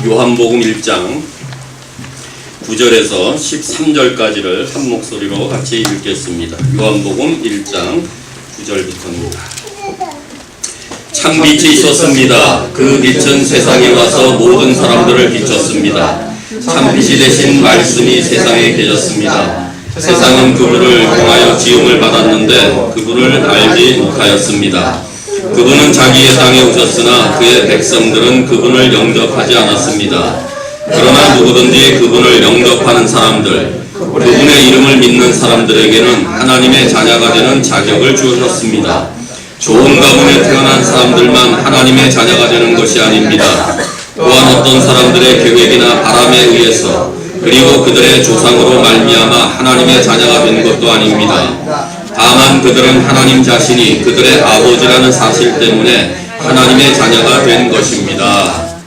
요한복음 1장 9절에서 13절까지를 한 목소리로 같이 읽겠습니다. 요한복음 1장 9절부터입니다. 참 빛이 있었습니다. 그 빛은 세상에 와서 모든 사람들을 비췄습니다. 참 빛이 되신 말씀이 세상에 계셨습니다. 세상은 그분을 통하여 지음을 받았는데 그분을 알지 못하였습니다. 그분은 자기의 땅에 오셨으나 그의 백성들은 그분을 영접하지 않았습니다. 그러나 누구든지 그분을 영접하는 사람들, 그분의 이름을 믿는 사람들에게는 하나님의 자녀가 되는 자격을 주셨습니다. 좋은 가문에 태어난 사람들만 하나님의 자녀가 되는 것이 아닙니다. 또한 어떤 사람들의 계획이나 바람에 의해서 그리고 그들의 조상으로 말미암아 하나님의 자녀가 된 것도 아닙니다. 다만 그들은 하나님 자신이 그들의 아버지라는 사실 때문에 하나님의 자녀가 된 것입니다.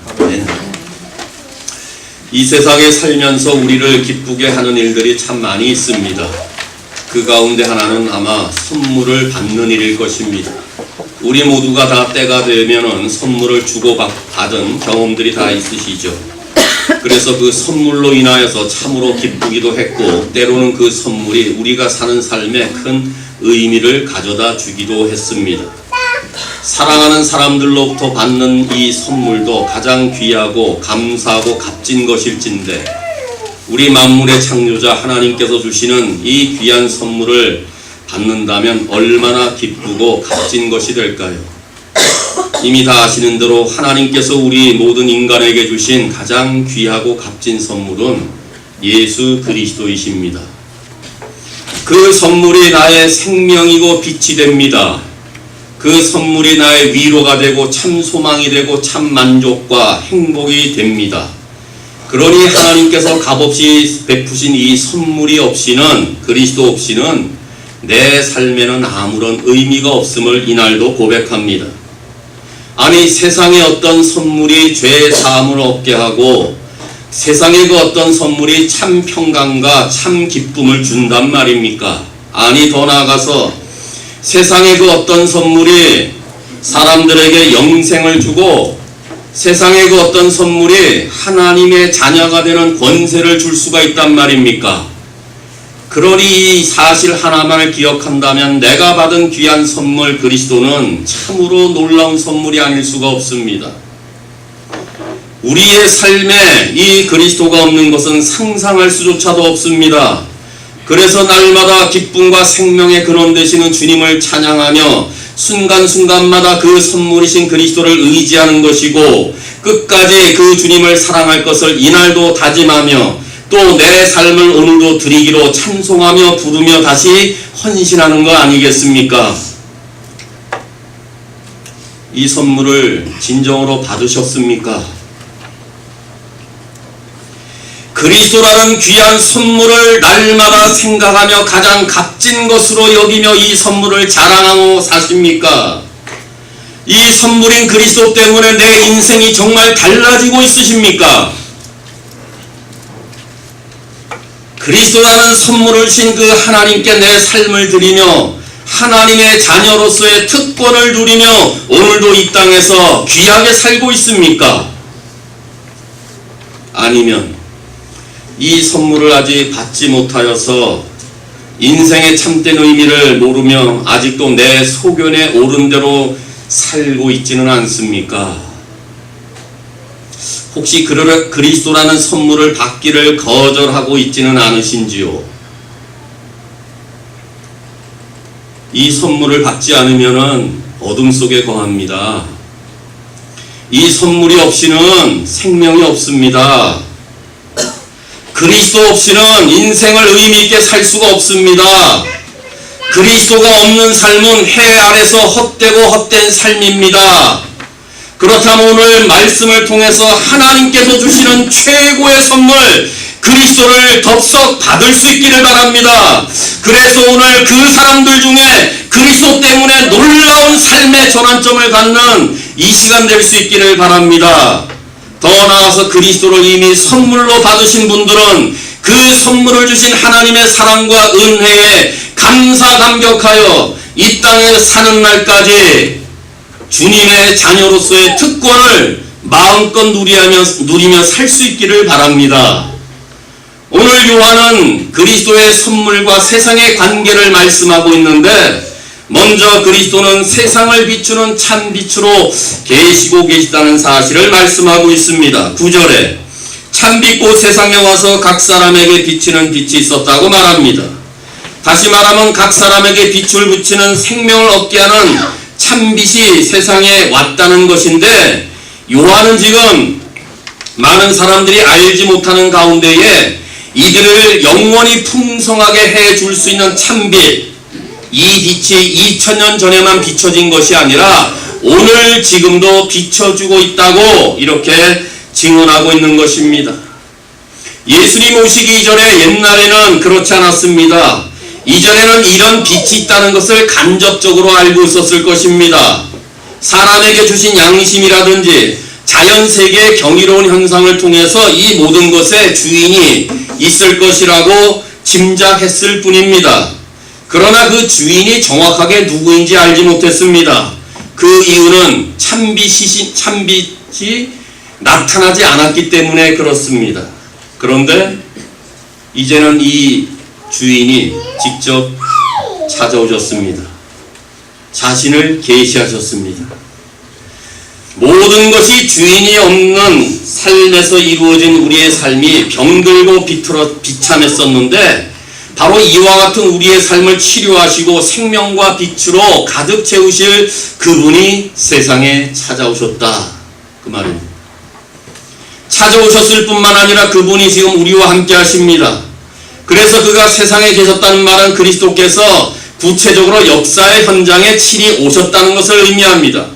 이 세상에 살면서 우리를 기쁘게 하는 일들이 참 많이 있습니다. 그 가운데 하나는 아마 선물을 받는 일일 것입니다. 우리 모두가 다 때가 되면은 선물을 주고받은 경험들이 다 있으시죠. 그래서 그 선물로 인하여서 참으로 기쁘기도 했고, 때로는 그 선물이 우리가 사는 삶에 큰 의미를 가져다 주기도 했습니다. 사랑하는 사람들로부터 받는 이 선물도 가장 귀하고 감사하고 값진 것일진데, 우리 만물의 창조자 하나님께서 주시는 이 귀한 선물을 받는다면 얼마나 기쁘고 값진 것이 될까요? 이미 다 아시는 대로 하나님께서 우리 모든 인간에게 주신 가장 귀하고 값진 선물은 예수 그리스도이십니다. 그 선물이 나의 생명이고 빛이 됩니다. 그 선물이 나의 위로가 되고 참 소망이 되고 참 만족과 행복이 됩니다. 그러니 하나님께서 값없이 베푸신 이 선물이 없이는, 그리스도 없이는 내 삶에는 아무런 의미가 없음을 이날도 고백합니다. 아니, 세상의 어떤 선물이 죄의 사함을 얻게 하고 세상의 그 어떤 선물이 참 평강과 참 기쁨을 준단 말입니까? 아니, 더 나아가서 세상의 그 어떤 선물이 사람들에게 영생을 주고 세상의 그 어떤 선물이 하나님의 자녀가 되는 권세를 줄 수가 있단 말입니까? 그러니 이 사실 하나만을 기억한다면 내가 받은 귀한 선물 그리스도는 참으로 놀라운 선물이 아닐 수가 없습니다. 우리의 삶에 이 그리스도가 없는 것은 상상할 수조차도 없습니다. 그래서 날마다 기쁨과 생명의 근원 되시는 주님을 찬양하며 순간순간마다 그 선물이신 그리스도를 의지하는 것이고, 끝까지 그 주님을 사랑할 것을 이날도 다짐하며 또 내 삶을 오늘도 드리기로 찬송하며 부르며 다시 헌신하는 거 아니겠습니까? 이 선물을 진정으로 받으셨습니까? 그리스도라는 귀한 선물을 날마다 생각하며 가장 값진 것으로 여기며 이 선물을 자랑하고 사십니까? 이 선물인 그리스도 때문에 내 인생이 정말 달라지고 있으십니까? 그리스도라는 선물을 주신 그 하나님께 내 삶을 드리며 하나님의 자녀로서의 특권을 누리며 오늘도 이 땅에서 귀하게 살고 있습니까? 아니면 이 선물을 아직 받지 못하여서 인생의 참된 의미를 모르며 아직도 내 소견에 옳은 대로 살고 있지는 않습니까? 혹시 그리스도라는 선물을 받기를 거절하고 있지는 않으신지요? 이 선물을 받지 않으면 어둠 속에 거합니다. 이 선물이 없이는 생명이 없습니다. 그리스도 없이는 인생을 의미있게 살 수가 없습니다. 그리스도가 없는 삶은 해 아래서 헛되고 헛된 삶입니다. 그렇다면 오늘 말씀을 통해서 하나님께서 주시는 최고의 선물 그리스도를 덥석 받을 수 있기를 바랍니다. 그래서 오늘 그 사람들 중에 그리스도 때문에 놀라운 삶의 전환점을 갖는 이 시간 될 수 있기를 바랍니다. 더 나아가서 그리스도를 이미 선물로 받으신 분들은 그 선물을 주신 하나님의 사랑과 은혜에 감사 감격하여 이 땅에 사는 날까지 주님의 자녀로서의 특권을 마음껏 누리며 살 수 있기를 바랍니다. 오늘 요한은 그리스도의 선물과 세상의 관계를 말씀하고 있는데, 먼저 그리스도는 세상을 비추는 참 빛으로 계시고 계시다는 사실을 말씀하고 있습니다. 9절에 참 빛고 세상에 와서 각 사람에게 비치는 빛이 있었다고 말합니다. 다시 말하면 각 사람에게 빛을 비치는 생명을 얻게 하는 참 빛이 세상에 왔다는 것인데, 요한은 지금 많은 사람들이 알지 못하는 가운데에 이들을 영원히 풍성하게 해줄 수 있는 참빛, 이 빛이 2000년 전에만 비춰진 것이 아니라 오늘 지금도 비춰주고 있다고 이렇게 증언하고 있는 것입니다. 예수님 오시기 이전에 옛날에는 그렇지 않았습니다. 이전에는 이런 빛이 있다는 것을 간접적으로 알고 있었을 것입니다. 사람에게 주신 양심이라든지 자연세계의 경이로운 현상을 통해서 이 모든 것의 주인이 있을 것이라고 짐작했을 뿐입니다. 그러나 그 주인이 정확하게 누구인지 알지 못했습니다. 그 이유는 참빛이 나타나지 않았기 때문에 그렇습니다. 그런데 이제는 이 주인이 직접 찾아오셨습니다. 자신을 계시하셨습니다. 모든 것이 주인이 없는 삶에서 이루어진 우리의 삶이 병들고 비참했었는데, 바로 이와 같은 우리의 삶을 치료하시고 생명과 빛으로 가득 채우실 그분이 세상에 찾아오셨다, 그 말입니다. 찾아오셨을 뿐만 아니라 그분이 지금 우리와 함께 하십니다. 그래서 그가 세상에 계셨다는 말은 그리스도께서 구체적으로 역사의 현장에 친히 오셨다는 것을 의미합니다.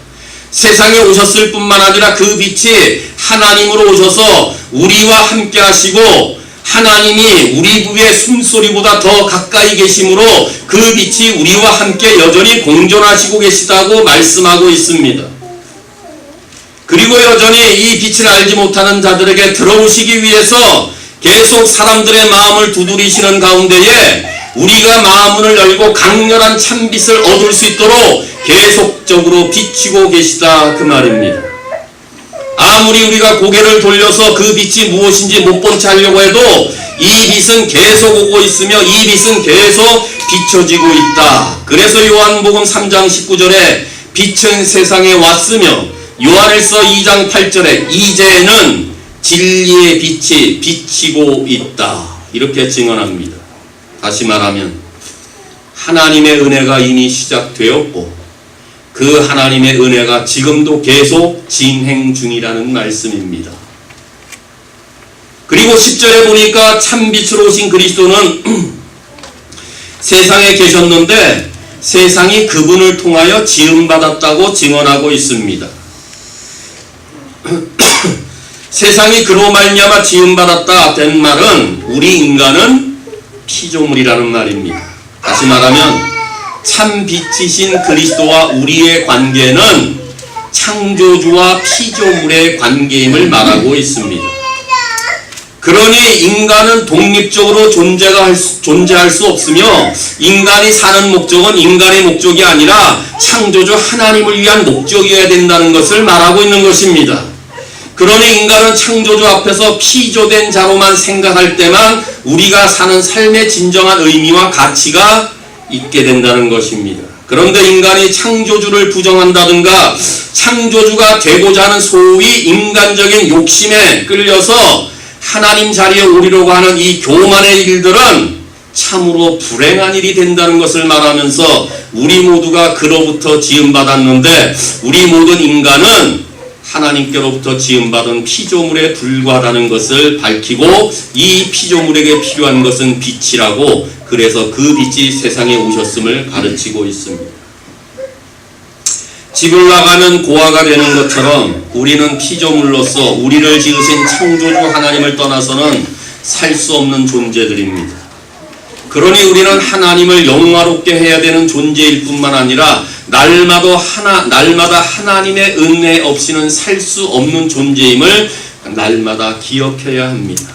세상에 오셨을 뿐만 아니라 그 빛이 하나님으로 오셔서 우리와 함께 하시고, 하나님이 우리 위의 숨소리보다 더 가까이 계심으로 그 빛이 우리와 함께 여전히 공존하시고 계시다고 말씀하고 있습니다. 그리고 여전히 이 빛을 알지 못하는 자들에게 들어오시기 위해서 계속 사람들의 마음을 두드리시는 가운데에 우리가 마음문을 열고 강렬한 참빛을 얻을 수 있도록 계속적으로 비치고 계시다, 그 말입니다. 아무리 우리가 고개를 돌려서 그 빛이 무엇인지 못 본 채 하려고 해도 이 빛은 계속 오고 있으며 이 빛은 계속 비춰지고 있다. 그래서 요한복음 3장 19절에 빛은 세상에 왔으며, 요한일서 2장 8절에 이제는 진리의 빛이 비치고 있다, 이렇게 증언합니다. 다시 말하면 하나님의 은혜가 이미 시작되었고 그 하나님의 은혜가 지금도 계속 진행 중이라는 말씀입니다. 그리고 10절에 보니까 참빛으로 오신 그리스도는 세상에 계셨는데 세상이 그분을 통하여 지음받았다고 증언하고 있습니다. 세상이 그로 말미암아 지음받았다 된 말은 우리 인간은 피조물이라는 말입니다. 다시 말하면 참 빛이신 그리스도와 우리의 관계는 창조주와 피조물의 관계임을 말하고 있습니다. 그러니 인간은 독립적으로 존재할 수 없으며, 인간이 사는 목적은 인간의 목적이 아니라 창조주 하나님을 위한 목적이어야 된다는 것을 말하고 있는 것입니다. 그러니 인간은 창조주 앞에서 피조된 자로만 생각할 때만 우리가 사는 삶의 진정한 의미와 가치가 있게 된다는 것입니다. 그런데 인간이 창조주를 부정한다든가 창조주가 되고자 하는 소위 인간적인 욕심에 끌려서 하나님 자리에 오르려고 하는 이 교만의 일들은 참으로 불행한 일이 된다는 것을 말하면서 우리 모두가 그로부터 지음받았는데 우리 모든 인간은 하나님께로부터 지음받은 피조물에 불과하다는 것을 밝히고, 이 피조물에게 필요한 것은 빛이라고, 그래서 그 빛이 세상에 오셨음을 가르치고 있습니다. 집을 나가면 고아가 되는 것처럼 우리는 피조물로서 우리를 지으신 창조주 하나님을 떠나서는 살 수 없는 존재들입니다. 그러니 우리는 하나님을 영화롭게 해야 되는 존재일 뿐만 아니라 날마다 하나님의 은혜 없이는 살 수 없는 존재임을 날마다 기억해야 합니다.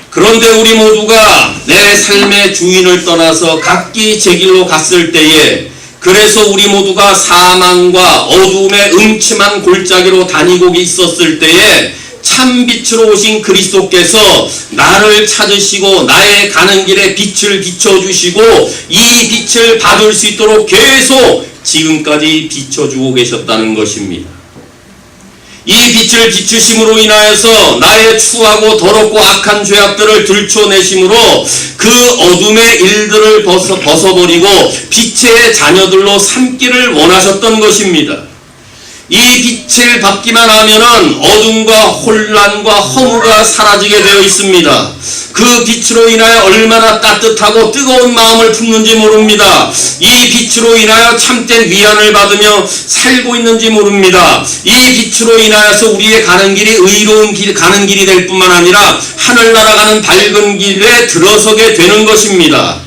그런데 우리 모두가 내 삶의 주인을 떠나서 각기 제 길로 갔을 때에 그래서 우리 모두가 사망과 어둠의 음침한 골짜기로 다니고 있었을 때에 참 빛으로 오신 그리스도께서 나를 찾으시고 나의 가는 길에 빛을 비춰주시고 이 빛을 받을 수 있도록 계속 지금까지 비춰주고 계셨다는 것입니다. 이 빛을 비추심으로 인하여서 나의 추하고 더럽고 악한 죄악들을 들춰내심으로 그 어둠의 일들을 벗어버리고 빛의 자녀들로 삼기를 원하셨던 것입니다. 이 빛을 받기만 하면은 어둠과 혼란과 허무가 사라지게 되어 있습니다. 그 빛으로 인하여 얼마나 따뜻하고 뜨거운 마음을 품는지 모릅니다. 이 빛으로 인하여 참된 위안을 받으며 살고 있는지 모릅니다. 이 빛으로 인하여서 우리의 가는 길이 의로운 길, 가는 길이 될 뿐만 아니라 하늘나라 가는 밝은 길에 들어서게 되는 것입니다.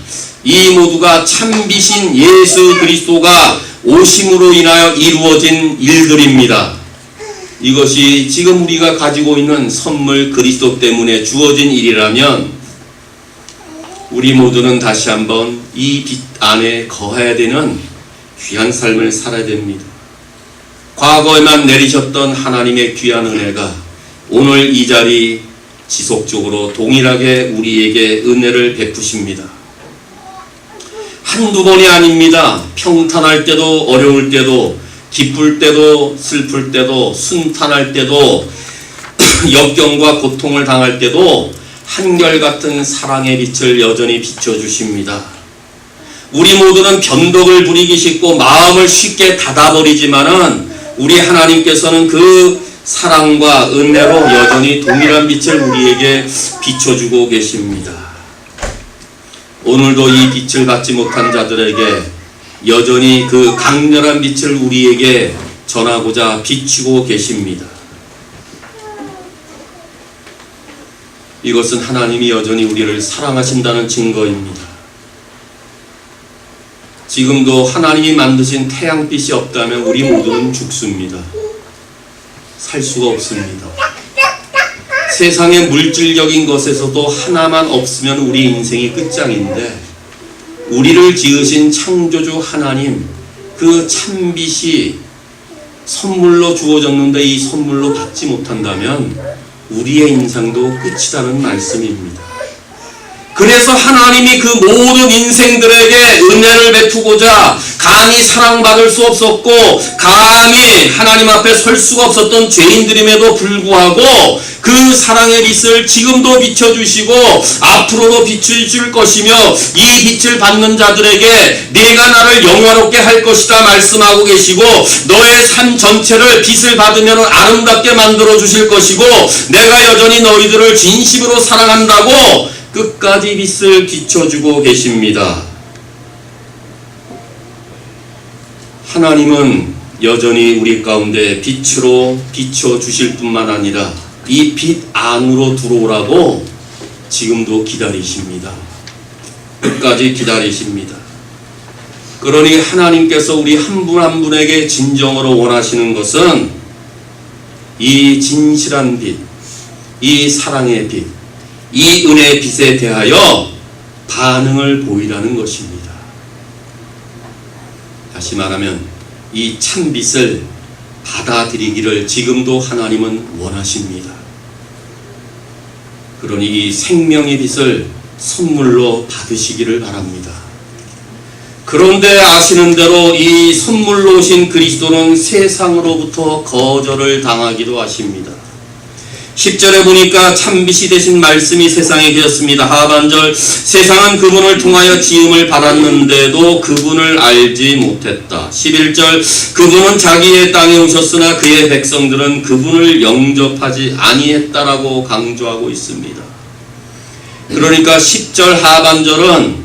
이 모두가 참빛인 예수 그리스도가 오심으로 인하여 이루어진 일들입니다. 이것이 지금 우리가 가지고 있는 선물 그리스도 때문에 주어진 일이라면 우리 모두는 다시 한번 이 빛 안에 거해야 되는 귀한 삶을 살아야 됩니다. 과거에만 내리셨던 하나님의 귀한 은혜가 오늘 이 자리 지속적으로 동일하게 우리에게 은혜를 베푸십니다. 한두 번이 아닙니다. 평탄할 때도 어려울 때도 기쁠 때도 슬플 때도 순탄할 때도 역경과 고통을 당할 때도 한결같은 사랑의 빛을 여전히 비춰주십니다. 우리 모두는 변덕을 부리기 쉽고 마음을 쉽게 닫아버리지만은 우리 하나님께서는 그 사랑과 은혜로 여전히 동일한 빛을 우리에게 비춰주고 계십니다. 오늘도 이 빛을 받지 못한 자들에게 여전히 그 강렬한 빛을 우리에게 전하고자 비추고 계십니다. 이것은 하나님이 여전히 우리를 사랑하신다는 증거입니다. 지금도 하나님이 만드신 태양빛이 없다면 우리 모두는 죽습니다. 살 수가 없습니다. 세상의 물질적인 것에서도 하나만 없으면 우리 인생이 끝장인데 우리를 지으신 창조주 하나님 그 참빛이 선물로 주어졌는데 이 선물로 받지 못한다면 우리의 인생도 끝이라는 말씀입니다. 그래서 하나님이 그 모든 인생들에게 은혜를 베푸고자 감히 사랑받을 수 없었고 감히 하나님 앞에 설 수가 없었던 죄인들임에도 불구하고 그 사랑의 빛을 지금도 비춰주시고 앞으로도 비춰줄 것이며 이 빛을 받는 자들에게 내가 나를 영화롭게 할 것이다 말씀하고 계시고 너의 삶 전체를 빛을 받으면 아름답게 만들어 주실 것이고 내가 여전히 너희들을 진심으로 사랑한다고 끝까지 빛을 비춰주고 계십니다. 하나님은 여전히 우리 가운데 빛으로 비춰주실 뿐만 아니라 이 빛 안으로 들어오라고 지금도 기다리십니다. 끝까지 기다리십니다. 그러니 하나님께서 우리 한 분 한 분에게 진정으로 원하시는 것은 이 진실한 빛, 이 사랑의 빛, 이 은혜의 빛에 대하여 반응을 보이라는 것입니다. 다시 말하면 이 참빛을 받아들이기를 지금도 하나님은 원하십니다. 그러니 이 생명의 빛을 선물로 받으시기를 바랍니다. 그런데 아시는 대로 이 선물로 오신 그리스도는 세상으로부터 거절을 당하기도 하십니다. 10절에 보니까 참빛이 되신 말씀이 세상에 계셨습니다. 하반절 세상은 그분을 통하여 지음을 받았는데도 그분을 알지 못했다. 11절 그분은 자기의 땅에 오셨으나 그의 백성들은 그분을 영접하지 아니했다라고 강조하고 있습니다. 그러니까 10절 하반절은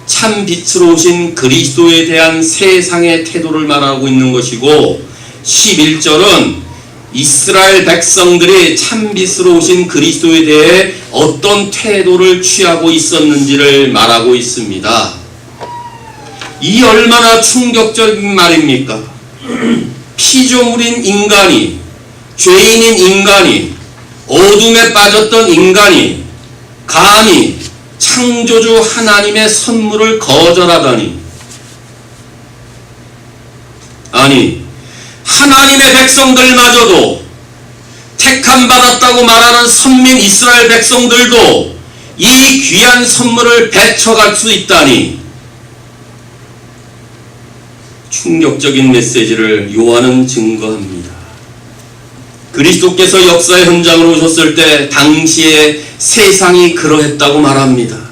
참빛으로 오신 그리스도에 대한 세상의 태도를 말하고 있는 것이고 11절은 이스라엘 백성들이 참빛으로 오신 그리스도에 대해 어떤 태도를 취하고 있었는지를 말하고 있습니다. 이 얼마나 충격적인 말입니까? 피조물인 인간이, 죄인인 인간이, 어둠에 빠졌던 인간이 감히 창조주 하나님의 선물을 거절하다니 아니, 하나님의 백성들마저도, 택함 받았다고 말하는 선민 이스라엘 백성들도 이 귀한 선물을 배쳐갈 수 있다니, 충격적인 메시지를 요한은 증거합니다. 그리스도께서 역사의 현장으로 오셨을 때 당시에 세상이 그러했다고 말합니다.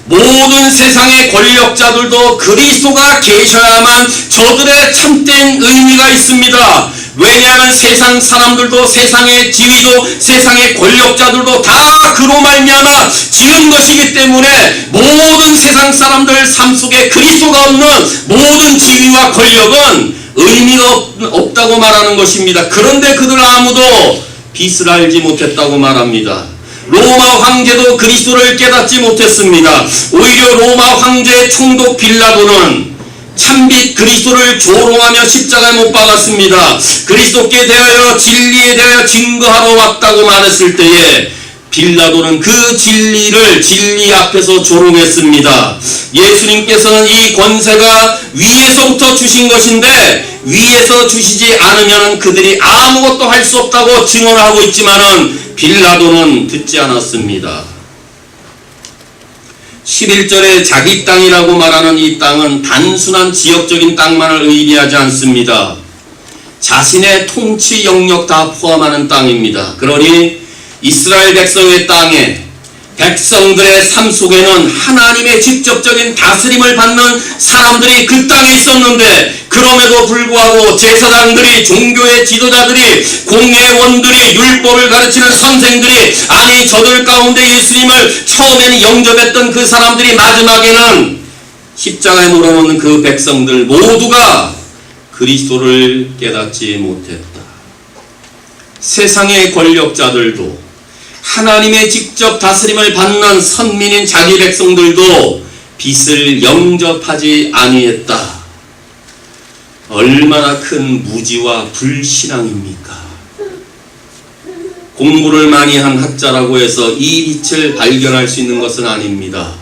모든 세상의 권력자들도 그리스도가 계셔야만 저들의 참된 의미가 있습니다. 왜냐하면 세상 사람들도, 세상의 지위도, 세상의 권력자들도 다 그로 말미암아 지은 것이기 때문에 모든 세상 사람들 삶 속에 그리스도가 없는 모든 지위와 권력은 의미가 없다고 말하는 것입니다. 그런데 그들 아무도 빛을 알지 못했다고 말합니다. 로마 황제도 그리스도를 깨닫지 못했습니다. 오히려 로마 황제의 총독 빌라도는 참빛 그리스도를 조롱하며 십자가에 못 박았습니다. 그리스도께 대하여 진리에 대하여 증거하러 왔다고 말했을 때에 빌라도는 그 진리 앞에서 조롱했습니다. 예수님께서는 이 권세가 위에서부터 주신 것인데 위에서 주시지 않으면 그들이 아무것도 할 수 없다고 증언하고 있지만은 빌라도는 듣지 않았습니다. 11절에 자기 땅이라고 말하는 이 땅은 단순한 지역적인 땅만을 의미하지 않습니다. 자신의 통치 영역 다 포함하는 땅입니다. 그러니 이스라엘 백성의 땅에, 백성들의 삶 속에는 하나님의 직접적인 다스림을 받는 사람들이 그 땅에 있었는데, 그럼에도 불구하고 제사장들이, 종교의 지도자들이, 공예원들이, 율법을 가르치는 선생들이, 아니 저들 가운데 예수님을 처음에는 영접했던 그 사람들이 마지막에는 십자가에 몰아넣는 그 백성들 모두가 그리스도를 깨닫지 못했다. 세상의 권력자들도, 하나님의 직접 다스림을 받는 선민인 자기 백성들도 빛을 영접하지 아니했다. 얼마나 큰 무지와 불신앙입니까? 공부를 많이 한 학자라고 해서 이 빛을 발견할 수 있는 것은 아닙니다.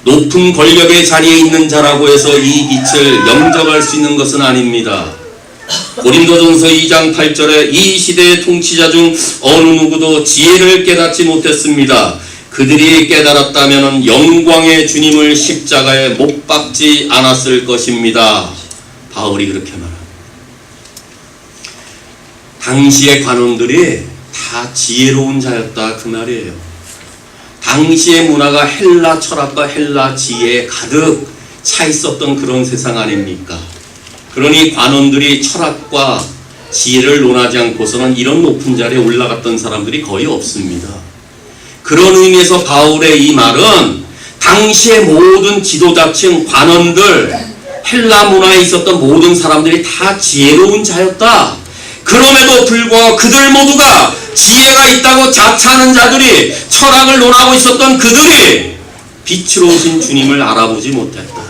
높은 권력의 자리에 있는 자라고 해서 이 빛을 영접할 수 있는 것은 아닙니다. 고린도전서 2장 8절에 이 시대의 통치자 중 어느 누구도 지혜를 깨닫지 못했습니다. 그들이 깨달았다면 영광의 주님을 십자가에 못 박지 않았을 것입니다. 바울이 그렇게 말합니다. 당시의 관원들이 다 지혜로운 자였다 그 말이에요. 당시의 문화가 헬라 철학과 헬라 지혜에 가득 차 있었던 그런 세상 아닙니까? 그러니 관원들이 철학과 지혜를 논하지 않고서는 이런 높은 자리에 올라갔던 사람들이 거의 없습니다. 그런 의미에서 바울의 이 말은 당시의 모든 지도자층, 관원들, 헬라 문화에 있었던 모든 사람들이 다 지혜로운 자였다. 그럼에도 불구하고 그들 모두가 지혜가 있다고 자처하는 자들이, 철학을 논하고 있었던 그들이 빛으로 오신 주님을 알아보지 못했다.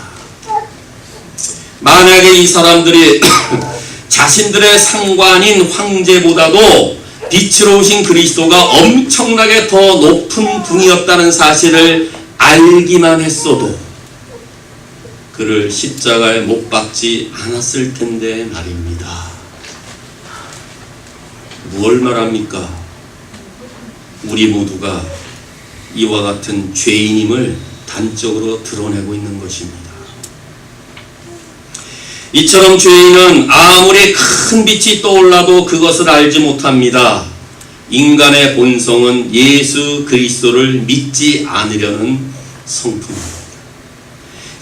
만약에 이 사람들이 자신들의 상관인 황제보다도 빛으로 오신 그리스도가 엄청나게 더 높은 분이었다는 사실을 알기만 했어도 그를 십자가에 못 박지 않았을 텐데 말입니다. 무엇을 말합니까? 우리 모두가 이와 같은 죄인임을 단적으로 드러내고 있는 것입니다. 이처럼 죄인은 아무리 큰 빛이 떠올라도 그것을 알지 못합니다. 인간의 본성은 예수 그리스도를 믿지 않으려는 성품입니다.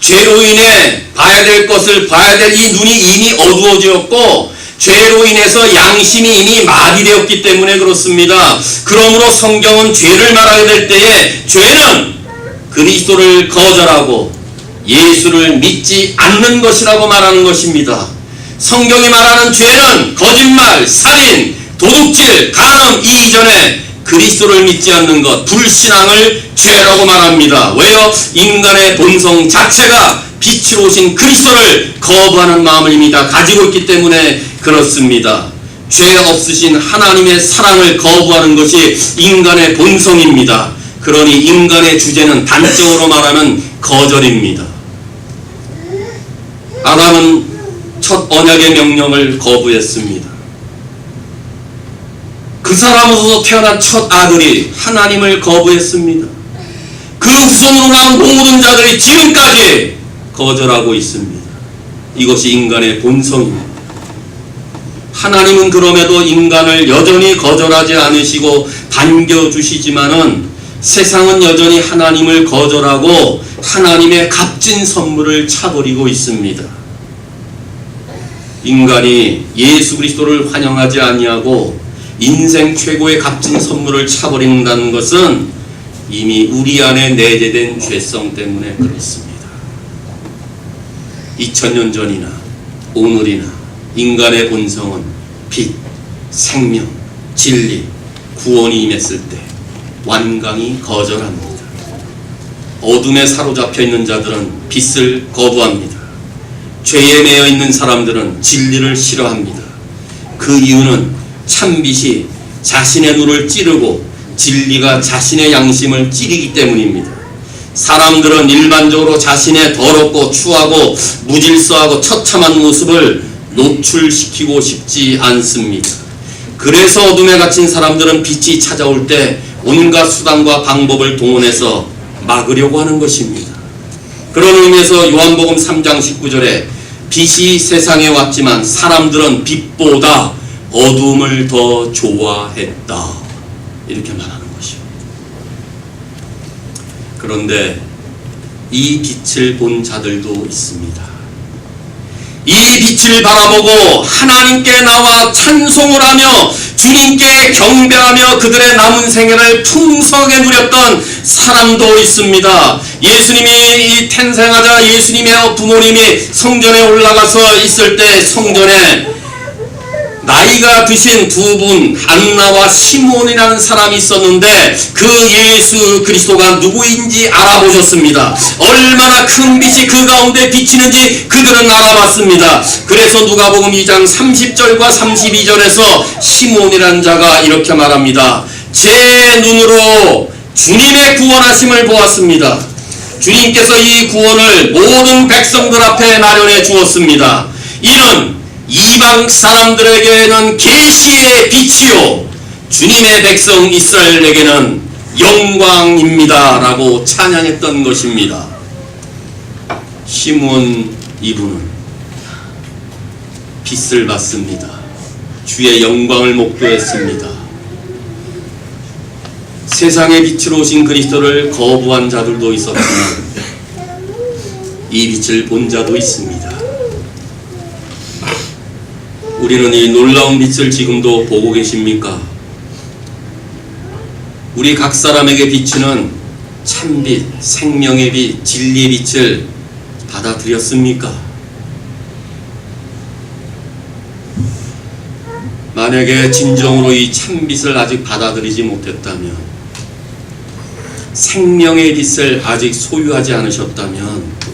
죄로 인해 봐야 될 것을 봐야 될 이 눈이 이미 어두워졌고, 죄로 인해서 양심이 이미 마비되었기 때문에 그렇습니다. 그러므로 성경은 죄를 말하게 될 때에 죄는 그리스도를 거절하고 예수를 믿지 않는 것이라고 말하는 것입니다. 성경이 말하는 죄는 거짓말, 살인, 도둑질, 간음 이 이전에 그리스도를 믿지 않는 것, 불신앙을 죄라고 말합니다. 왜요? 인간의 본성 자체가 빛으로 오신 그리스도를 거부하는 마음을 이미 다 가지고 있기 때문에 그렇습니다. 죄 없으신 하나님의 사랑을 거부하는 것이 인간의 본성입니다. 그러니 인간의 주제는 단적으로 말하는 거절입니다. 아담은 첫 언약의 명령을 거부했습니다. 그 사람으로서 태어난 첫 아들이 하나님을 거부했습니다. 그 후손으로 나온 모든 자들이 지금까지 거절하고 있습니다. 이것이 인간의 본성입니다. 하나님은 그럼에도 인간을 여전히 거절하지 않으시고 반겨주시지만은 세상은 여전히 하나님을 거절하고 하나님의 값진 선물을 차버리고 있습니다. 인간이 예수 그리스도를 환영하지 아니하고 인생 최고의 값진 선물을 차버린다는 것은 이미 우리 안에 내재된 죄성 때문에 그렇습니다. 2000년 전이나 오늘이나 인간의 본성은 빛, 생명, 진리, 구원이 임했을 때 완강히 거절합니다. 어둠에 사로잡혀 있는 자들은 빛을 거부합니다. 죄에 매여 있는 사람들은 진리를 싫어합니다. 그 이유는 참빛이 자신의 눈을 찌르고 진리가 자신의 양심을 찌르기 때문입니다. 사람들은 일반적으로 자신의 더럽고 추하고 무질서하고 처참한 모습을 노출시키고 싶지 않습니다. 그래서 어둠에 갇힌 사람들은 빛이 찾아올 때 온갖 수단과 방법을 동원해서 막으려고 하는 것입니다. 그런 의미에서 요한복음 3장 19절에 빛이 세상에 왔지만 사람들은 빛보다 어둠을 더 좋아했다, 이렇게 말하는 것입니다. 그런데 이 빛을 본 자들도 있습니다. 이 빛을 바라보고 하나님께 나와 찬송을 하며 주님께 경배하며 그들의 남은 생애를 풍성하게 누렸던 사람도 있습니다. 예수님이 탄생하자 예수님의 부모님이 성전에 올라가서 있을 때 성전에 나이가 드신 두 분, 안나와 시몬이라는 사람이 있었는데 그 예수 그리스도가 누구인지 알아보셨습니다. 얼마나 큰 빛이 그 가운데 비치는지 그들은 알아봤습니다. 그래서 누가복음 2장 30절과 32절에서 시몬이라는 자가 이렇게 말합니다. 제 눈으로 주님의 구원하심을 보았습니다. 주님께서 이 구원을 모든 백성들 앞에 마련해 주었습니다. 이는 이방 사람들에게는 계시의 빛이요 주님의 백성 이스라엘에게는 영광입니다 라고 찬양했던 것입니다. 시몬 이분은 빛을 받습니다. 주의 영광을 목도했습니다. 세상의 빛으로 오신 그리스도를 거부한 자들도 있었지만 이 빛을 본 자도 있습니다. 우리는 이 놀라운 빛을 지금도 보고 계십니까? 우리 각 사람에게 비치는 참빛, 생명의 빛, 진리의 빛을 받아들였습니까? 만약에 진정으로 이 참빛을 아직 받아들이지 못했다면, 생명의 빛을 아직 소유하지 않으셨다면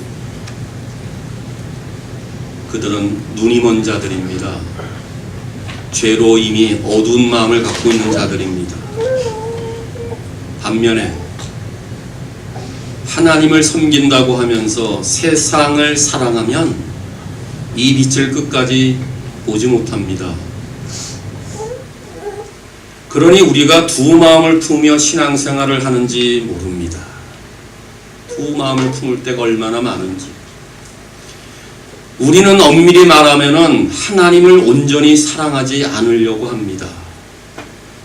그들은 눈이 먼 자들입니다. 죄로 이미 어두운 마음을 갖고 있는 자들입니다. 반면에 하나님을 섬긴다고 하면서 세상을 사랑하면 이 빛을 끝까지 보지 못합니다. 그러니 우리가 두 마음을 품으며 신앙생활을 하는지 모릅니다. 두 마음을 품을 때가 얼마나 많은지. 우리는 엄밀히 말하면은 하나님을 온전히 사랑하지 않으려고 합니다.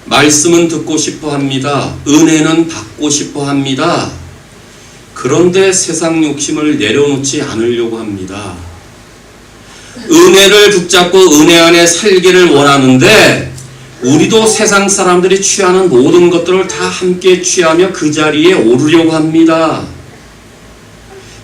말씀은 듣고 싶어 합니다. 은혜는 받고 싶어 합니다. 그런데 세상 욕심을 내려놓지 않으려고 합니다. 은혜를 붙잡고 은혜 안에 살기를 원하는데 우리도 세상 사람들이 취하는 모든 것들을 다 함께 취하며 그 자리에 오르려고 합니다.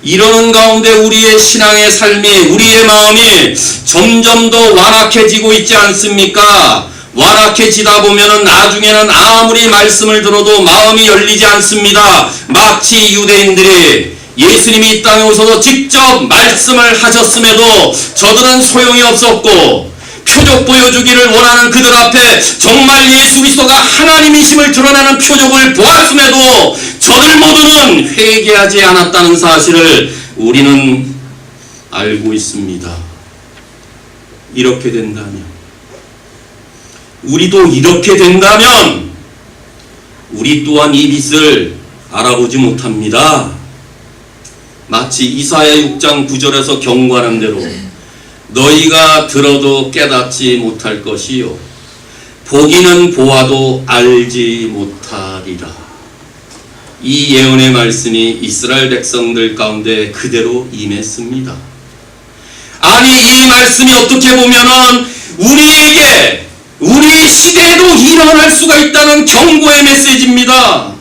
이러는 가운데 우리의 신앙의 삶이, 우리의 마음이 점점 더 완악해지고 있지 않습니까? 완악해지다 보면은 나중에는 아무리 말씀을 들어도 마음이 열리지 않습니다. 마치 유대인들이 예수님이 이 땅에 오셔서 직접 말씀을 하셨음에도 저들은 소용이 없었고, 표적 보여주기를 원하는 그들 앞에 정말 예수 그리스도가 하나님이심을 드러내는 표적을 보았음에도 저들 모두는 회개하지 않았다는 사실을 우리는 알고 있습니다. 이렇게 된다면, 우리도 이렇게 된다면 우리 또한 이 빛을 알아보지 못합니다. 마치 이사야 6장 9절에서 경고하는 대로 너희가 들어도 깨닫지 못할 것이요 보기는 보아도 알지 못하리라. 이 예언의 말씀이 이스라엘 백성들 가운데 그대로 임했습니다. 아니, 이 말씀이 어떻게 보면은 우리에게 우리 시대에도 일어날 수가 있다는 경고의 메시지입니다.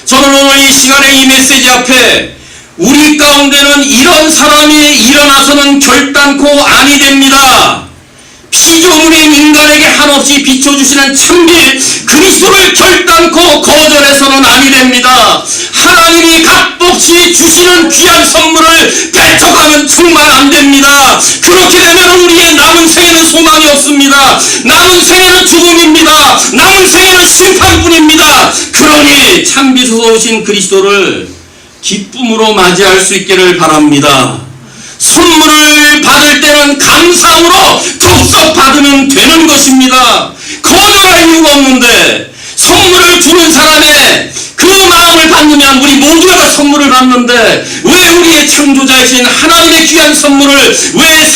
저는 오늘 이 시간에 이 메시지 앞에 우리 가운데는 이런 사람이 일어나서는 결단코 아니 됩니다. 피조물인 인간에게 한없이 비춰주시는 참빛 그리스도를 결단코 거절해서는 아니 됩니다. 하나님이 값없이 주시는 귀한 선물을 배척하면 정말 안 됩니다. 그렇게 되면 우리의 남은 생에는 소망이 없습니다. 남은 생에는 죽음입니다. 남은 생에는 심판뿐입니다. 그러니 참빛으로 오신 그리스도를 기쁨으로 맞이할 수 있기를 바랍니다. 선물을 받을 때는 감사함으로 덥석 받으면 되는 것입니다. 거절할 이유가 없는데, 선물을 주는 사람의 그 마음을 받으면 우리 모두가 다 선물을 받는데, 왜 우리의 창조자이신 하나님의 귀한 선물을 왜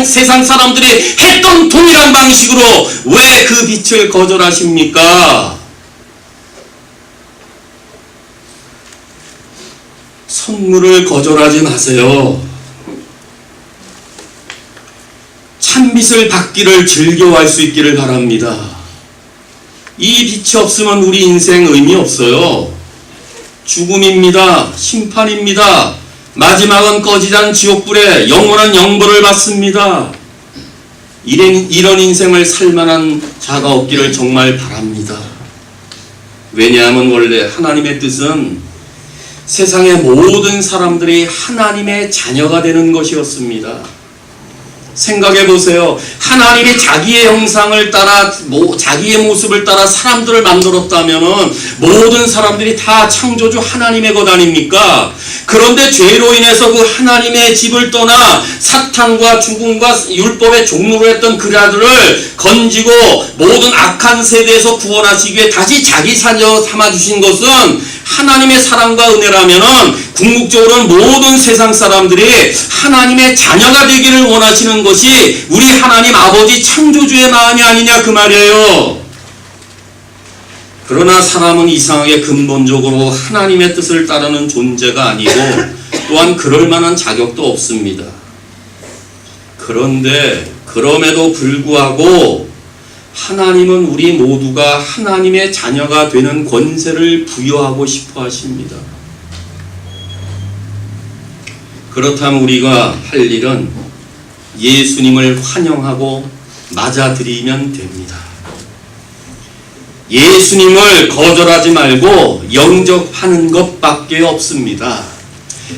세상 사람들이 했던 동일한 방식으로 왜 그 빛을 거절하십니까? 선물을 거절하지 마세요. 참빛을 받기를 즐겨할 수 있기를 바랍니다. 이 빛이 없으면 우리 인생 의미 없어요. 죽음입니다. 심판입니다. 마지막은 꺼지잔 지옥불에 영원한 영벌을 받습니다. 이런 인생을 살만한 자가 없기를 정말 바랍니다. 왜냐하면 원래 하나님의 뜻은 세상의 모든 사람들이 하나님의 자녀가 되는 것이었습니다. 생각해 보세요. 하나님이 자기의 형상을 따라 자기의 모습을 따라 사람들을 만들었다면은 모든 사람들이 다 창조주 하나님의 것 아닙니까? 그런데 죄로 인해서 그 하나님의 집을 떠나 사탄과 죽음과 율법의 종로로 했던 그 아들을 건지고 모든 악한 세대에서 구원하시기 위해 다시 자기 자녀 삼아주신 것은 하나님의 사랑과 은혜라면은 궁극적으로는 모든 세상 사람들이 하나님의 자녀가 되기를 원하시는 것이 우리 하나님 아버지 창조주의 마음이 아니냐 그 말이에요. 그러나 사람은 이상하게 근본적으로 하나님의 뜻을 따르는 존재가 아니고 또한 그럴 만한 자격도 없습니다. 그런데 그럼에도 불구하고 하나님은 우리 모두가 하나님의 자녀가 되는 권세를 부여하고 싶어 하십니다. 그렇다면 우리가 할 일은 예수님을 환영하고 맞아들이면 됩니다. 예수님을 거절하지 말고 영접하는 것밖에 없습니다.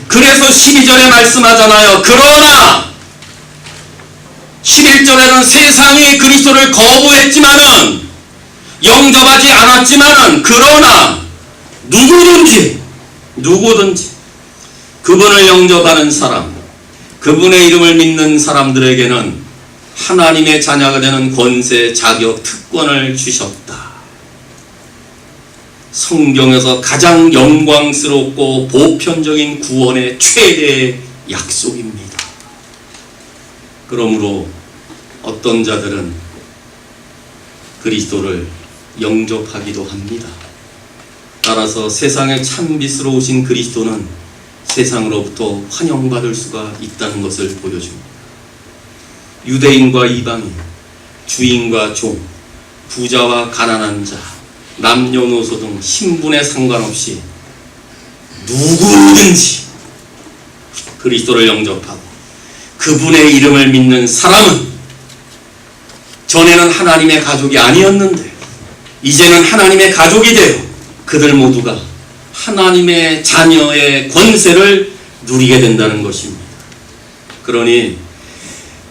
그래서 12절에 말씀하잖아요. 그러나 11절에는 세상이 그리스도를 거부했지만은 영접하지 않았지만은 그러나 누구든지 그분을 영접하는 사람, 그분의 이름을 믿는 사람들에게는 하나님의 자녀가 되는 권세, 자격, 특권을 주셨다. 성경에서 가장 영광스럽고 보편적인 구원의 최대의 약속입니다. 그러므로 어떤 자들은 그리스도를 영접하기도 합니다. 따라서 세상의 참빛으로 오신 그리스도는 세상으로부터 환영받을 수가 있다는 것을 보여줍니다. 유대인과 이방인, 주인과 종, 부자와 가난한 자, 남녀노소 등 신분에 상관없이 누구든지 그리스도를 영접하고 그분의 이름을 믿는 사람은 전에는 하나님의 가족이 아니었는데 이제는 하나님의 가족이 되어 그들 모두가 하나님의 자녀의 권세를 누리게 된다는 것입니다. 그러니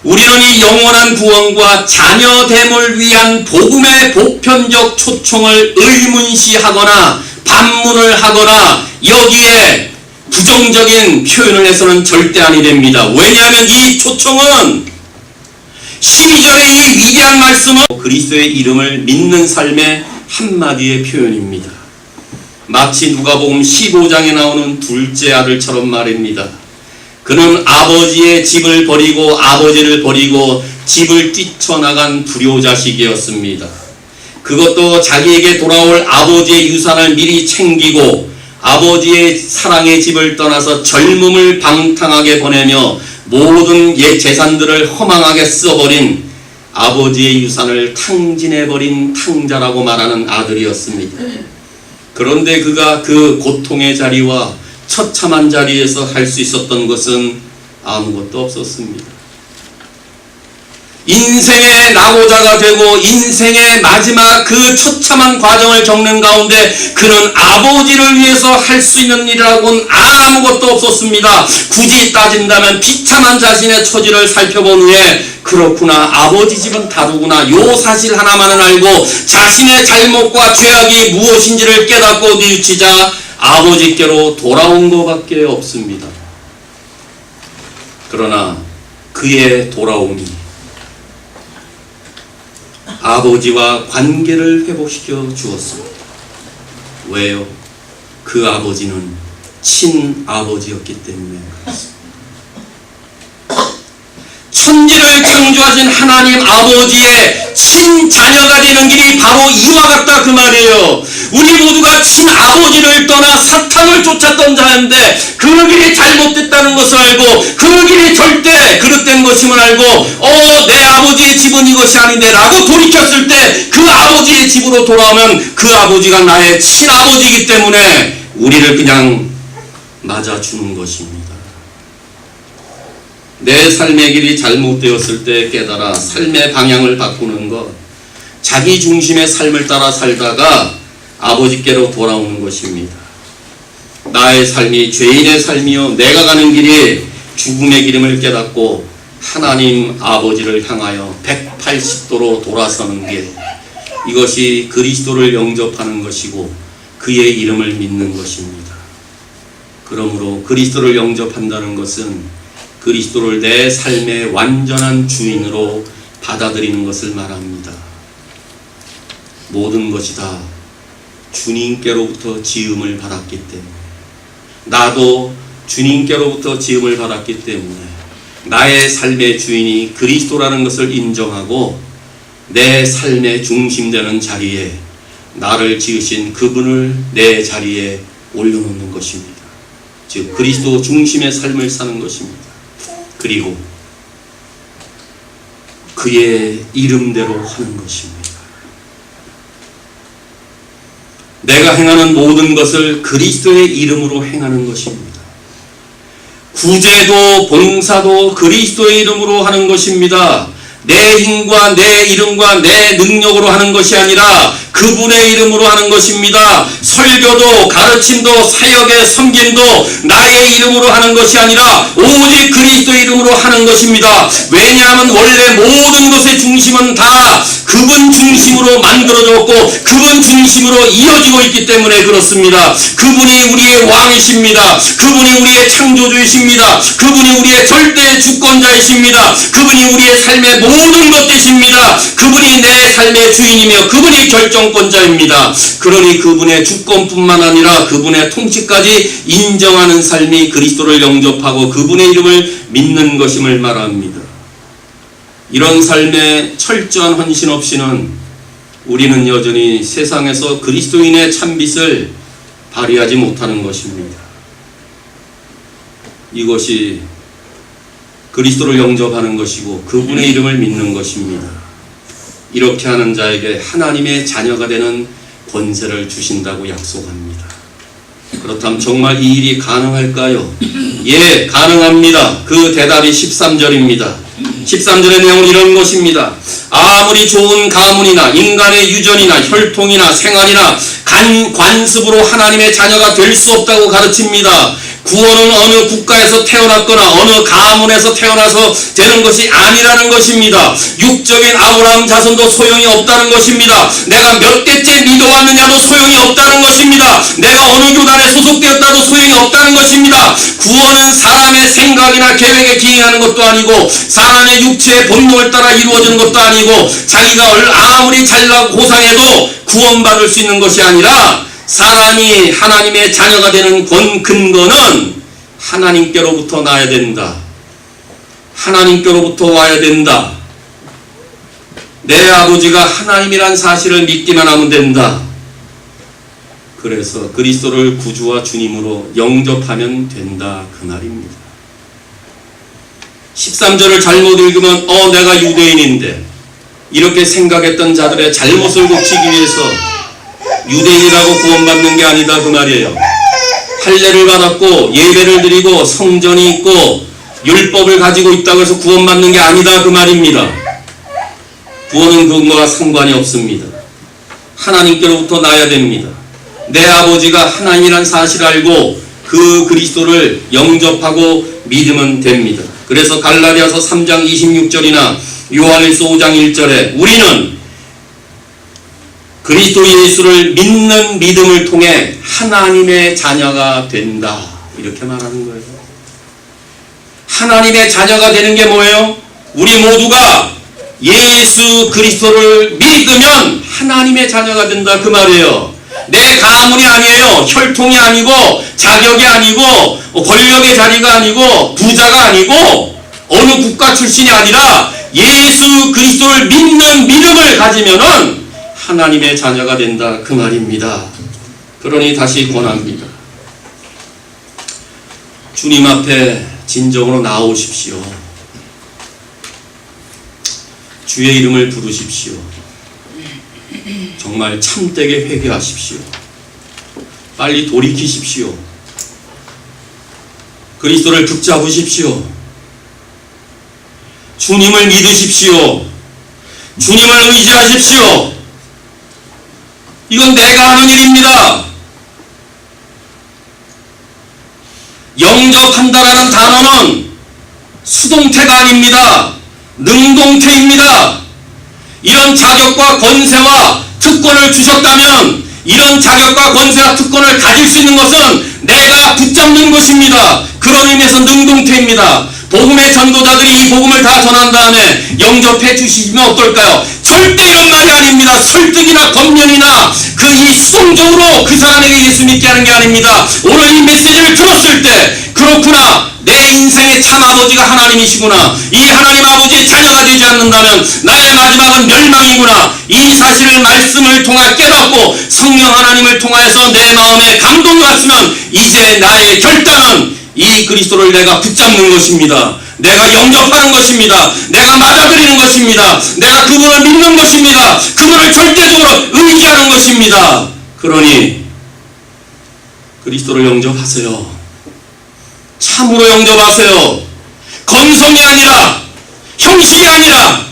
우리는 이 영원한 구원과 자녀됨을 위한 복음의 보편적 초청을 의문시하거나 반문을 하거나 여기에 부정적인 표현을 해서는 절대 아니 됩니다. 왜냐하면 이 초청은 12절의 이 위대한 말씀은 그리스도의 이름을 믿는 삶의 한마디의 표현입니다. 마치 누가복음 15장에 나오는 둘째 아들처럼 말입니다. 그는 아버지의 집을 버리고 아버지를 버리고 집을 뛰쳐나간 불효자식이었습니다. 그것도 자기에게 돌아올 아버지의 유산을 미리 챙기고 아버지의 사랑의 집을 떠나서 젊음을 방탕하게 보내며 모든 옛 재산들을 허망하게 써버린 아버지의 유산을 탕진해버린 탕자라고 말하는 아들이었습니다. 그런데 그가 그 고통의 자리와 처참한 자리에서 할 수 있었던 것은 아무것도 없었습니다. 인생의 낙오자가 되고 인생의 마지막 그 처참한 과정을 겪는 가운데 그는 아버지를 위해서 할 수 있는 일이라고는 아무것도 없었습니다. 굳이 따진다면 비참한 자신의 처지를 살펴본 후에 그렇구나, 아버지 집은 다르구나, 요 사실 하나만은 알고 자신의 잘못과 죄악이 무엇인지를 깨닫고 뉘우치자 아버지께로 돌아온 것밖에 없습니다. 그러나 그의 돌아옴이 아버지와 관계를 회복시켜 주었습니다. 왜요? 그 아버지는 친아버지였기 때문에 그렇습니다. 천지를 창조하신 하나님 아버지의 친자녀가 되는 길이 바로 이와 같다 그 말이에요. 우리 모두가 친아버지를 떠나 사탄을 쫓았던 자인데 그 길이 잘못됐다는 것을 알고 그 길이 절대 그릇된 것임을 알고 내 아버지의 집은 이것이 아닌데 라고 돌이켰을 때 그 아버지의 집으로 돌아오면 그 아버지가 나의 친아버지이기 때문에 우리를 그냥 맞아주는 것입니다. 내 삶의 길이 잘못되었을 때 깨달아 삶의 방향을 바꾸는 것, 자기 중심의 삶을 따라 살다가 아버지께로 돌아오는 것입니다. 나의 삶이 죄인의 삶이요 내가 가는 길이 죽음의 길임을 깨닫고 하나님 아버지를 향하여 180도로 돌아서는 길, 이것이 그리스도를 영접하는 것이고 그의 이름을 믿는 것입니다. 그러므로 그리스도를 영접한다는 것은 그리스도를 내 삶의 완전한 주인으로 받아들이는 것을 말합니다. 모든 것이 다 주님께로부터 지음을 받았기 때문에, 나도 주님께로부터 지음을 받았기 때문에 나의 삶의 주인이 그리스도라는 것을 인정하고 내 삶의 중심되는 자리에 나를 지으신 그분을 내 자리에 올려놓는 것입니다. 즉 그리스도 중심의 삶을 사는 것입니다. 그리고 그의 이름대로 하는 것입니다. 내가 행하는 모든 것을 그리스도의 이름으로 행하는 것입니다. 구제도 봉사도 그리스도의 이름으로 하는 것입니다. 내 힘과 내 이름과 내 능력으로 하는 것이 아니라 그분의 이름으로 하는 것입니다. 설교도 가르침도 사역의 섬김도 나의 이름으로 하는 것이 아니라 오직 그리스도의 이름으로 하는 것입니다. 왜냐하면 원래 모든 것의 중심은 다 그분 중심으로 만들어졌고 그분 중심으로 이어지고 있기 때문에 그렇습니다. 그분이 우리의 왕이십니다. 그분이 우리의 창조주이십니다. 그분이 우리의 절대 주권자이십니다. 그분이 우리의 삶의 모든 것 되십니다. 그분이 내 삶의 주인이며 그분이 결정권자입니다. 그러니 그분의 주권뿐만 아니라 그분의 통치까지 인정하는 삶이 그리스도를 영접하고 그분의 이름을 믿는 것임을 말합니다. 이런 삶의 철저한 헌신 없이는 우리는 여전히 세상에서 그리스도인의 참빛을 발휘하지 못하는 것입니다. 이것이 그리스도를 영접하는 것이고 그분의 이름을 믿는 것입니다. 이렇게 하는 자에게 하나님의 자녀가 되는 권세를 주신다고 약속합니다. 그렇다면 정말 이 일이 가능할까요? 예, 가능합니다. 그 대답이 13절입니다. 13절의 내용은 이런 것입니다. 아무리 좋은 가문이나 인간의 유전이나 혈통이나 생활이나 관습으로 하나님의 자녀가 될 수 없다고 가르칩니다. 구원은 어느 국가에서 태어났거나 어느 가문에서 태어나서 되는 것이 아니라는 것입니다. 육적인 아브라함 자손도 소용이 없다는 것입니다. 내가 몇 대째 믿어왔느냐도 소용이 없다는 것입니다. 내가 어느 교단에 소속되었다도 소용이 없다는 것입니다. 구원은 사람의 생각이나 계획에 기인하는 것도 아니고 사람의 육체의 본능을 따라 이루어지는 것도 아니고 자기가 아무리 잘나고 고상해도 구원받을 수 있는 것이 아니라 사람이 하나님의 자녀가 되는 근거는 하나님께로부터 나야 된다. 하나님께로부터 와야 된다. 내 아버지가 하나님이란 사실을 믿기만 하면 된다. 그래서 그리스도를 구주와 주님으로 영접하면 된다. 그 말입니다. 13절을 잘못 읽으면 내가 유대인인데 이렇게 생각했던 자들의 잘못을 고치기 위해서 유대인이라고 구원받는 게 아니다 그 말이에요. 할례를 받았고 예배를 드리고 성전이 있고 율법을 가지고 있다고 해서 구원받는 게 아니다 그 말입니다. 구원은 그것과 상관이 없습니다. 하나님께로부터 나야 됩니다. 내 아버지가 하나님이란 사실을 알고 그 그리스도를 영접하고 믿으면 됩니다. 그래서 갈라디아서 3장 26절이나 요한일서 5장 1절에 우리는 그리스도 예수를 믿는 믿음을 통해 하나님의 자녀가 된다. 이렇게 말하는 거예요. 하나님의 자녀가 되는 게 뭐예요? 우리 모두가 예수 그리스도를 믿으면 하나님의 자녀가 된다. 그 말이에요. 내 가문이 아니에요. 혈통이 아니고 자격이 아니고 권력의 자리가 아니고 부자가 아니고 어느 국가 출신이 아니라 예수 그리스도를 믿는 믿음을 가지면은 하나님의 자녀가 된다 그 말입니다. 그러니 다시 권합니다. 주님 앞에 진정으로 나오십시오. 주의 이름을 부르십시오. 정말 참되게 회개하십시오. 빨리 돌이키십시오. 그리스도를 붙잡으십시오. 주님을 믿으십시오. 주님을 의지하십시오. 이건 내가 하는 일입니다. 영접한다라는 단어는 수동태가 아닙니다. 능동태입니다. 이런 자격과 권세와 특권을 주셨다면 이런 자격과 권세와 특권을 가질 수 있는 것은 내가 붙잡는 것입니다. 그런 의미에서 능동태입니다. 복음의 전도자들이 이 복음을 다 전한 다음에 영접해 주시면 어떨까요? 절대 이런 말이 아닙니다. 설득이나 권면이나 이 수동적으로 그 사람에게 예수 믿게 하는 게 아닙니다. 오늘 이 메시지를 들었을 때 그렇구나. 내 인생의 참 아버지가 하나님이시구나. 이 하나님 아버지의 자녀가 되지 않는다면 나의 마지막은 멸망이구나. 이 사실을 말씀을 통해 깨닫고 성령 하나님을 통하여서 내 마음에 감동을 받으면 이제 나의 결단은 이 그리스도를 내가 붙잡는 것입니다. 내가 영접하는 것입니다. 내가 맞아들이는 것입니다. 내가 그분을 믿는 것입니다. 그분을 절대적으로 의지하는 것입니다. 그러니 그리스도를 영접하세요. 참으로 영접하세요. 건성이 아니라 형식이 아니라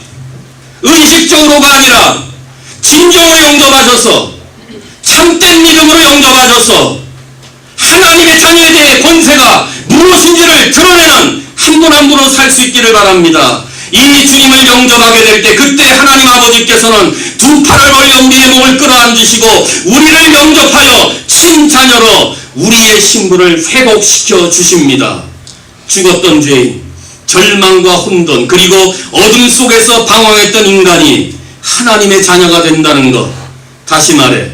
의식적으로가 아니라 진정으로 영접하셔서 참된 믿음으로 영접하셔서 하나님의 자녀에 대해 권세가 무엇인지를 드러내는 한 분 한 분으로 살 수 있기를 바랍니다. 이 주님을 영접하게 될 때 그때 하나님 아버지께서는 두 팔을 벌려 우리의 몸을 끌어안으시고 우리를 영접하여 친자녀로 우리의 신분을 회복시켜 주십니다. 죽었던 죄인, 절망과 혼돈, 그리고 어둠 속에서 방황했던 인간이 하나님의 자녀가 된다는 것, 다시 말해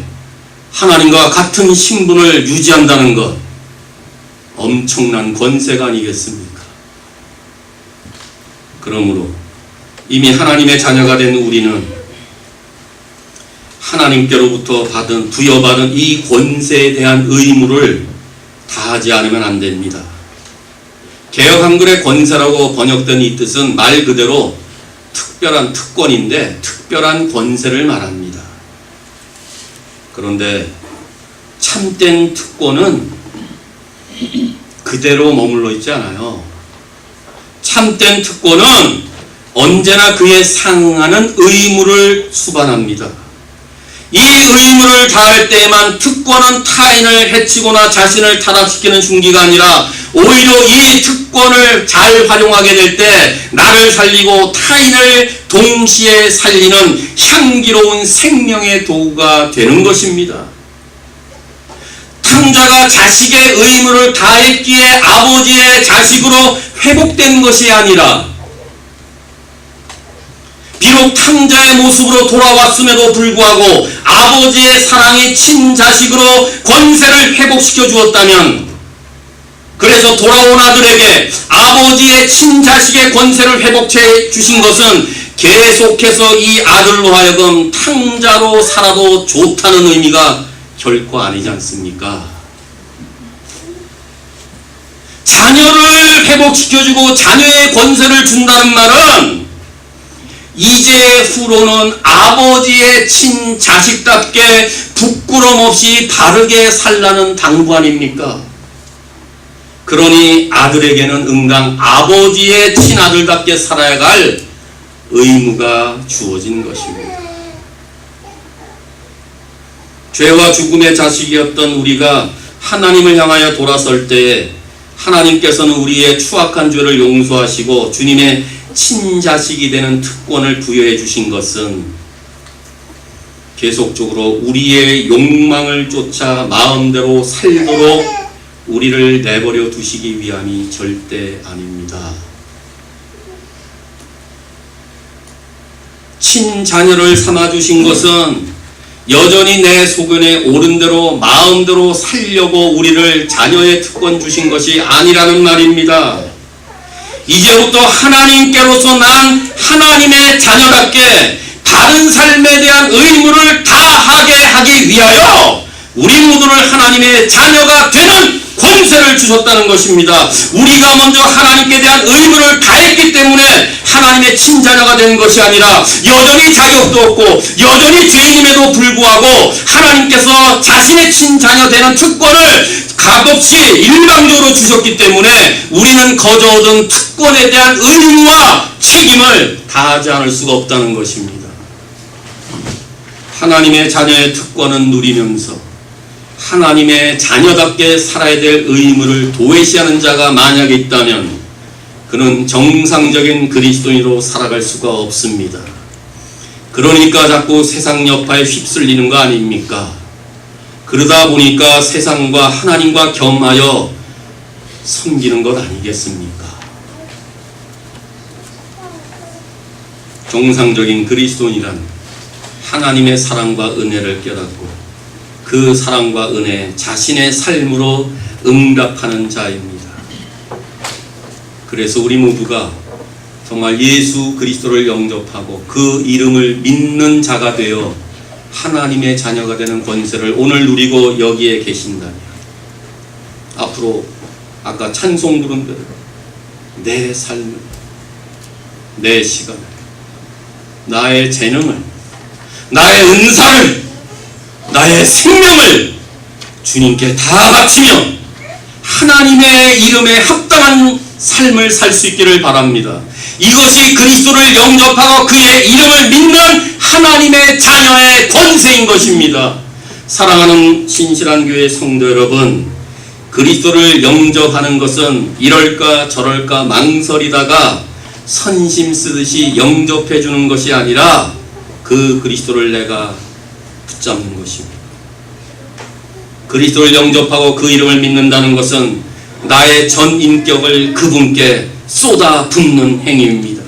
하나님과 같은 신분을 유지한다는 것, 엄청난 권세가 아니겠습니까? 그러므로 이미 하나님의 자녀가 된 우리는 하나님께로부터 부여받은 이 권세에 대한 의무를 다하지 않으면 안 됩니다. 개역 한글의 권세라고 번역된 이 뜻은 말 그대로 특별한 특권인데 특별한 권세를 말합니다. 그런데 참된 특권은 그대로 머물러 있지 않아요. 참된 특권은 언제나 그에 상응하는 의무를 수반합니다. 이 의무를 다할 때에만 특권은 타인을 해치거나 자신을 타락시키는 흉기가 아니라 오히려 이 특권을 잘 활용하게 될 때 나를 살리고 타인을 동시에 살리는 향기로운 생명의 도구가 되는 것입니다. 탕자가 자식의 의무를 다했기에 아버지의 자식으로 회복된 것이 아니라 비록 탕자의 모습으로 돌아왔음에도 불구하고 아버지의 사랑이 친자식으로 권세를 회복시켜 주었다면, 그래서 돌아온 아들에게 아버지의 친자식의 권세를 회복해 주신 것은 계속해서 이 아들로 하여금 탕자로 살아도 좋다는 의미가 결코 아니지 않습니까? 자녀를 회복시켜주고 자녀의 권세를 준다는 말은 이제 후로는 아버지의 친자식답게 부끄럼 없이 바르게 살라는 당부 아닙니까? 그러니 아들에게는 응당 아버지의 친아들답게 살아야 할 의무가 주어진 것입니다. 죄와 죽음의 자식이었던 우리가 하나님을 향하여 돌아설 때에 하나님께서는 우리의 추악한 죄를 용서하시고 주님의 친자식이 되는 특권을 부여해 주신 것은 계속적으로 우리의 욕망을 쫓아 마음대로 살도록 우리를 내버려 두시기 위함이 절대 아닙니다. 친자녀를 삼아주신 것은 여전히 내 소견에 옳은 대로 마음대로 살려고 우리를 자녀의 특권 주신 것이 아니라는 말입니다. 이제부터 하나님께로서 난 하나님의 자녀답게 바른 삶에 대한 의무를 다하게 하기 위하여 우리 모두를 하나님의 자녀가 되는 권세를 주셨다는 것입니다. 우리가 먼저 하나님께 대한 의무를 다했기 때문에 하나님의 친자녀가 된 것이 아니라 여전히 자격도 없고 여전히 죄인임에도 불구하고 하나님께서 자신의 친자녀 되는 특권을 값없이 일방적으로 주셨기 때문에 우리는 거저 얻은 특권에 대한 의무와 책임을 다하지 않을 수가 없다는 것입니다. 하나님의 자녀의 특권은 누리면서 하나님의 자녀답게 살아야 될 의무를 도외시하는 자가 만약에 있다면 그는 정상적인 그리스도인으로 살아갈 수가 없습니다. 그러니까 자꾸 세상 여파에 휩쓸리는 거 아닙니까? 그러다 보니까 세상과 하나님과 겸하여 섬기는 것 아니겠습니까? 정상적인 그리스도인이란 하나님의 사랑과 은혜를 깨닫고 그 사랑과 은혜 자신의 삶으로 응답하는 자입니다. 그래서 우리 모두가 정말 예수 그리스도를 영접하고 그 이름을 믿는 자가 되어 하나님의 자녀가 되는 권세를 오늘 누리고 여기에 계신다면 앞으로 아까 찬송 부른 대로 내 삶을, 내 시간을, 나의 재능을, 나의 은사를, 나의 생명을 주님께 다 바치며 하나님의 이름에 합당한 삶을 살 수 있기를 바랍니다. 이것이 그리스도를 영접하고 그의 이름을 믿는 하나님의 자녀의 권세인 것입니다. 사랑하는 신실한 교회 성도 여러분, 그리스도를 영접하는 것은 이럴까 저럴까 망설이다가 선심 쓰듯이 영접해 주는 것이 아니라 그 그리스도를 내가 붙잡는 것입니다. 그리스도를 영접하고 그 이름을 믿는다는 것은 나의 전 인격을 그분께 쏟아 붓는 행위입니다.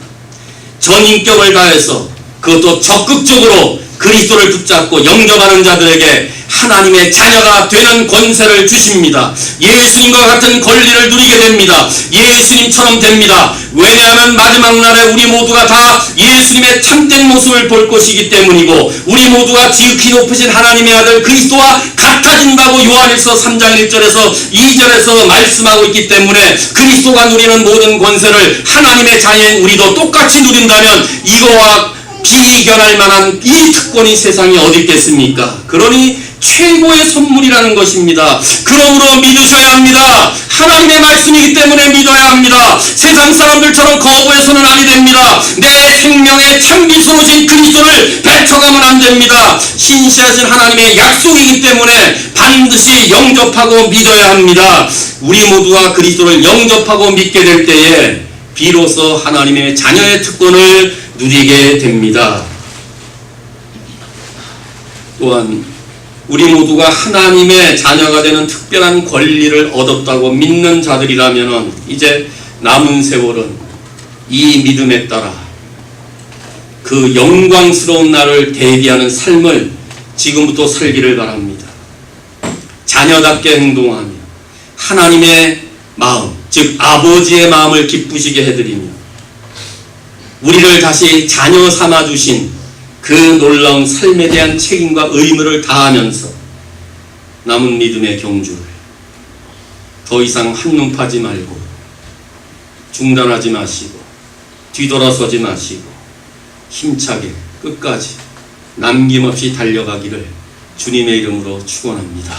전 인격을 다해서 그것도 적극적으로 그리스도를 붙잡고 영접하는 자들에게 하나님의 자녀가 되는 권세를 주십니다. 예수님과 같은 권리를 누리게 됩니다. 예수님처럼 됩니다. 왜냐하면 마지막 날에 우리 모두가 다 예수님의 참된 모습을 볼 것이기 때문이고 우리 모두가 지극히 높으신 하나님의 아들 그리스도와 같아진다고 요한일서 3장 1절에서 2절에서 말씀하고 있기 때문에 그리스도가 누리는 모든 권세를 하나님의 자녀인 우리도 똑같이 누린다면 이거와 비견할 만한 이 특권이 세상에 어디 있겠습니까? 그러니 최고의 선물이라는 것입니다. 그러므로 믿으셔야 합니다. 하나님의 말씀이기 때문에 믿어야 합니다. 세상 사람들처럼 거부해서는 아니 됩니다. 내 생명의 우리에게 참비서로 오신 그리스도를 배척하면 안 됩니다. 신실하신 하나님의 약속이기 때문에 반드시 영접하고 믿어야 합니다. 우리 모두가 그리스도를 영접하고 믿게 될 때에 비로소 하나님의 자녀의 특권을 누리게 됩니다. 또한 우리 모두가 하나님의 자녀가 되는 특별한 권리를 얻었다고 믿는 자들이라면 이제 남은 세월은 이 믿음에 따라 그 영광스러운 날을 대비하는 삶을 지금부터 살기를 바랍니다. 자녀답게 행동하며 하나님의 마음, 즉 아버지의 마음을 기쁘시게 해드리며 우리를 다시 자녀 삼아주신 그 놀라운 삶에 대한 책임과 의무를 다하면서 남은 믿음의 경주를 더 이상 한눈 파지 말고 중단하지 마시고 뒤돌아서지 마시고 힘차게 끝까지 남김없이 달려가기를 주님의 이름으로 축원합니다.